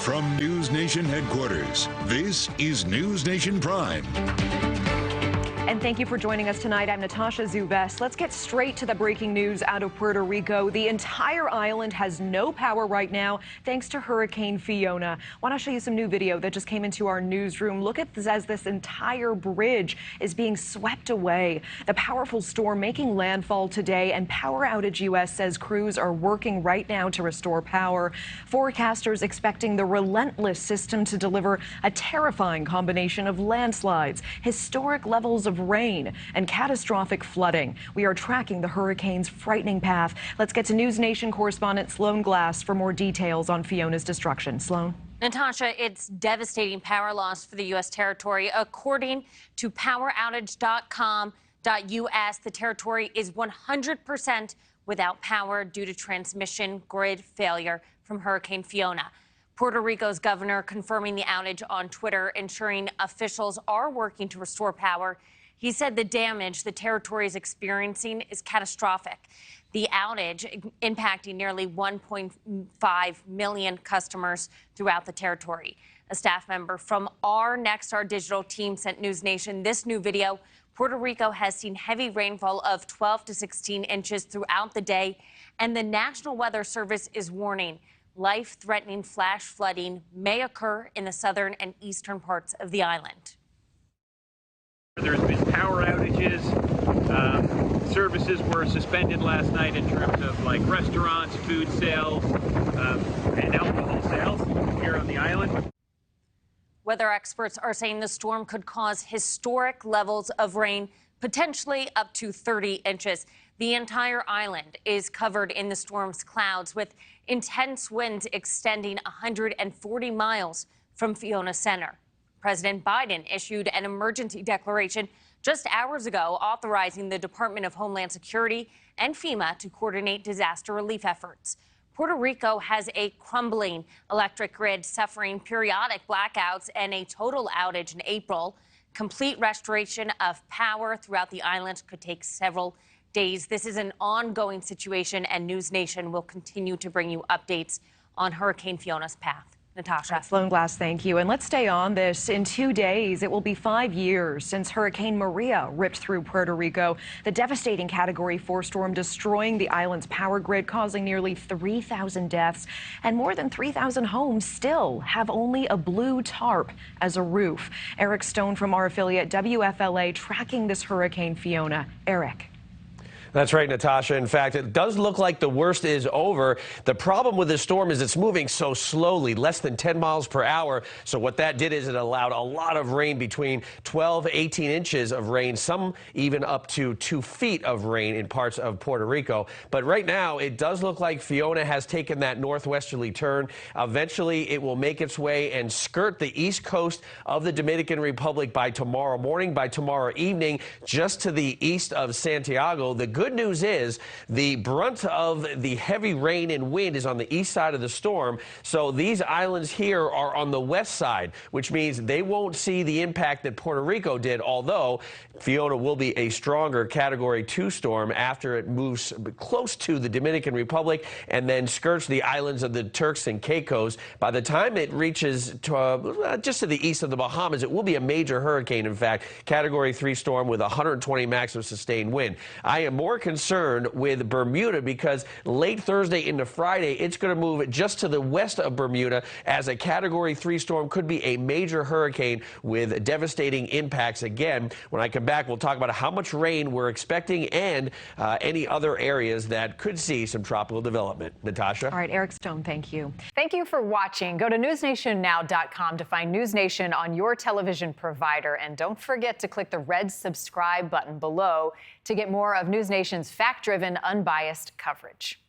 From NewsNation headquarters, this is NewsNation Prime. And thank you for joining us tonight. I'm Natasha Zubes. Let's get straight to the breaking news out of Puerto Rico. The entire island has no power right now thanks to Hurricane Fiona. I want to show you some new video that just came into our newsroom. Look at this as this entire bridge is being swept away. The powerful storm making landfall today, and Power Outage US says crews are working right now to restore power. Forecasters expecting the relentless system to deliver a terrifying combination of landslides, historic levels of rain, and catastrophic flooding. We are tracking the hurricane's frightening path. Let's get to NewsNation correspondent Sloan Glass for more details on Fiona's destruction. Sloan? Natasha, it's devastating power loss for the U.S. territory. According to poweroutage.com.us, the territory is 100% without power due to transmission grid failure from Hurricane Fiona. Puerto Rico's governor confirming the outage on Twitter, ensuring officials are working to restore power. He said the damage the territory is experiencing is catastrophic. The outage impacting nearly 1.5 million customers throughout the territory. A staff member from our Nexstar digital team sent NewsNation this new video. Puerto Rico has seen heavy rainfall of 12 to 16 inches throughout the day, and the National Weather Service is warning life-threatening flash flooding may occur in the southern and eastern parts of the island. There's been power outages. Services were suspended last night in terms of like restaurants, food sales, and alcohol sales here on the island. Weather experts are saying the storm could cause historic levels of rain, potentially up to 30 inches. The entire island is covered in the storm's clouds, with intense winds extending 140 miles from Fiona Center. President Biden issued an emergency declaration just hours ago authorizing the Department of Homeland Security and FEMA to coordinate disaster relief efforts. Puerto Rico has a crumbling electric grid, suffering periodic blackouts and a total outage in April. Complete restoration of power throughout the island could take several days. This is an ongoing situation, and NewsNation will continue to bring you updates on Hurricane Fiona's path. Natasha. Sloan Glass, thank you. And let's stay on this. In 2 days, it will be 5 years since Hurricane Maria ripped through Puerto Rico. The devastating Category 4 storm destroying the island's power grid, causing nearly 3,000 deaths. And more than 3,000 homes still have only a blue tarp as a roof. Eric Stone from our affiliate WFLA tracking this Hurricane Fiona. Eric. That's right, Natasha. In fact, it does look like the worst is over. The problem with this storm is it's moving so slowly, less than 10 miles per hour. So what that did is it allowed a lot of rain, between 12 to 18 inches of rain, some even up to 2 feet of rain in parts of Puerto Rico. But right now, it does look like Fiona has taken that northwesterly turn. Eventually, it will make its way and skirt the east coast of the Dominican Republic by tomorrow morning, by tomorrow evening, just to the east of Santiago. The good news is the brunt of the heavy rain and wind is on the east side of the storm. So these islands here are on the west side, which means they won't see the impact that Puerto Rico did, although Fiona will be a stronger Category 2 storm after it moves close to the Dominican Republic and then skirts the islands of the Turks and Caicos. By the time it reaches just to the east of the Bahamas, it will be a major hurricane. In fact, Category 3 storm with 120 maximum sustained wind. I am more concerned with Bermuda because late Thursday into Friday, it's going to move just to the west of Bermuda as a Category 3 storm, could be a major hurricane with devastating impacts. Again, when I come back, we'll talk about how much rain we're expecting and any other areas that could see some tropical development. Natasha? All right, Eric Stone, thank you. Thank you for watching. Go to newsnationnow.com to find NewsNation on your television provider. And don't forget to click the red subscribe button below to get more of NewsNation's fact-driven, unbiased coverage.